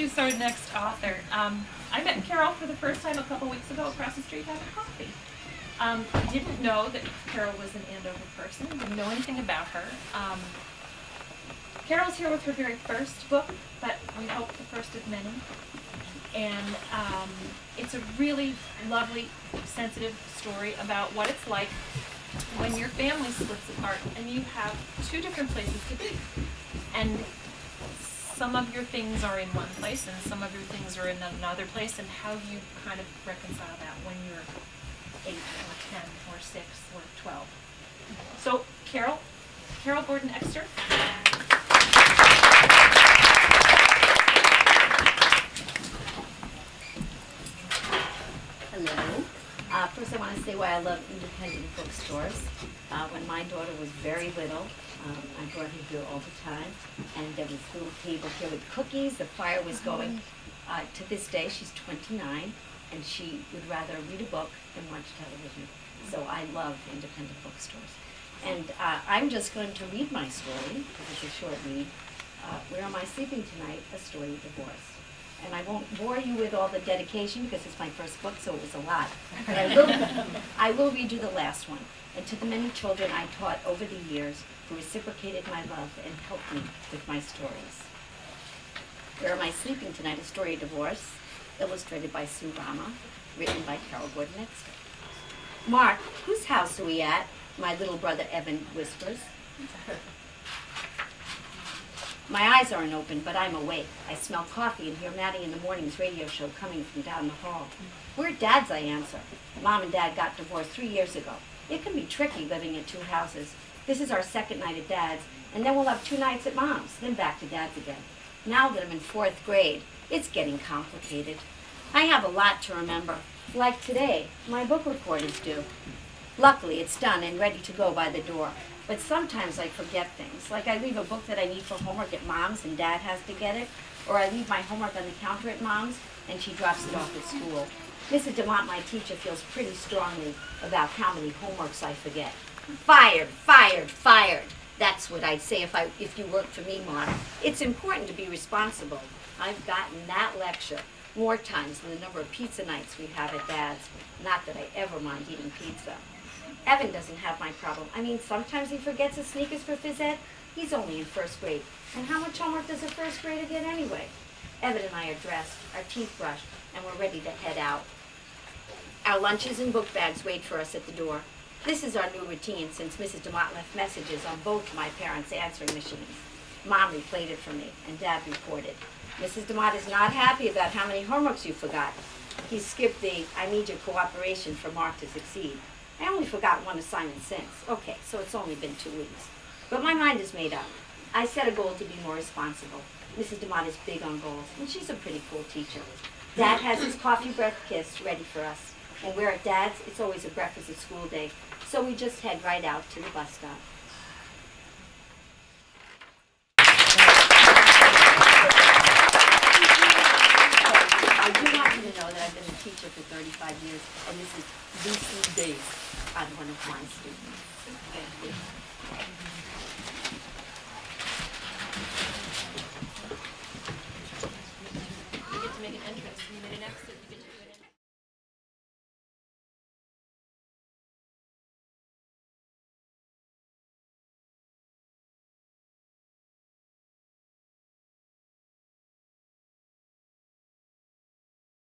introduce our next author. I met Carol for the first time a couple weeks ago across the street having coffee. I didn't know that Carol was an Andover person, didn't know anything about her. Carol's here with her very first book, but we hope the first of many. And it's a really lovely, sensitive story about what it's like when your family splits apart and you have two different places to be. And some of your things are in one place and some of your things are in another place, and how you kind of reconcile that when you're 8 or 10 or 6 or 12. So Carol Gordon Ekster. Hello. First I want to say why I love independent bookstores. When my daughter was very little, I brought her here all the time, and there was a little table here with cookies, the fire was going. To this day, she's 29, and she would rather read a book than watch television. So I love independent bookstores. And I'm just going to read my story, because it's a short read. Where Am I Sleeping Tonight? A Story of Divorce. And I won't bore you with all the dedication because it's my first book, so it was a lot. But I will read you the last one. And to the many children I taught over the years who reciprocated my love and helped me with my stories. Where Am I Sleeping Tonight? A Story of Divorce, illustrated by Sue Rama, written by Carol Gordon Ekster. Mark, whose house are we at? My little brother Evan whispers. My eyes aren't open, but I'm awake. I smell coffee and hear Maddie in the morning's radio show coming from down the hall. We're at Dad's, I answer. Mom and Dad got divorced 3 years ago. It can be tricky living in 2 houses. This is our second night at Dad's, and then we'll have 2 nights at Mom's, then back to Dad's again. Now that I'm in 4th grade, it's getting complicated. I have a lot to remember. Like today, my book report is due. Luckily, it's done and ready to go by the door. But sometimes I forget things, like I leave a book that I need for homework at Mom's and Dad has to get it, or I leave my homework on the counter at Mom's and she drops it off at school. Mrs. DeMont, my teacher, feels pretty strongly about how many homeworks I forget. Fired, fired, fired. That's what I'd say if you worked for me, Mark. It's important to be responsible. I've gotten that lecture more times than the number of pizza nights we have at Dad's. Not that I ever mind eating pizza. Evan doesn't have my problem. I mean, sometimes he forgets his sneakers for phys ed. He's only in 1st grade. And how much homework does a 1st grader get anyway? Evan and I are dressed, our teeth brushed, and we're ready to head out. Our lunches and book bags wait for us at the door. This is our new routine since Mrs. DeMont left messages on both my parents' answering machines. Mom replayed it for me, and Dad reported. Mrs. DeMont is not happy about how many homeworks you forgot. He skipped the I need your cooperation for Mark to succeed. I only forgot 1 assignment since. Okay, so it's only been 2 weeks. But my mind is made up. I set a goal to be more responsible. Mrs. DeMont is big on goals, and she's a pretty cool teacher. Dad has his coffee breath kiss ready for us. And we're at Dad's, it's always a breakfast at school day, so we just head right out to the bus stop. I do want you to know that I've been a teacher for 35 years, and this is Lucy Days on one of my students. Thank you.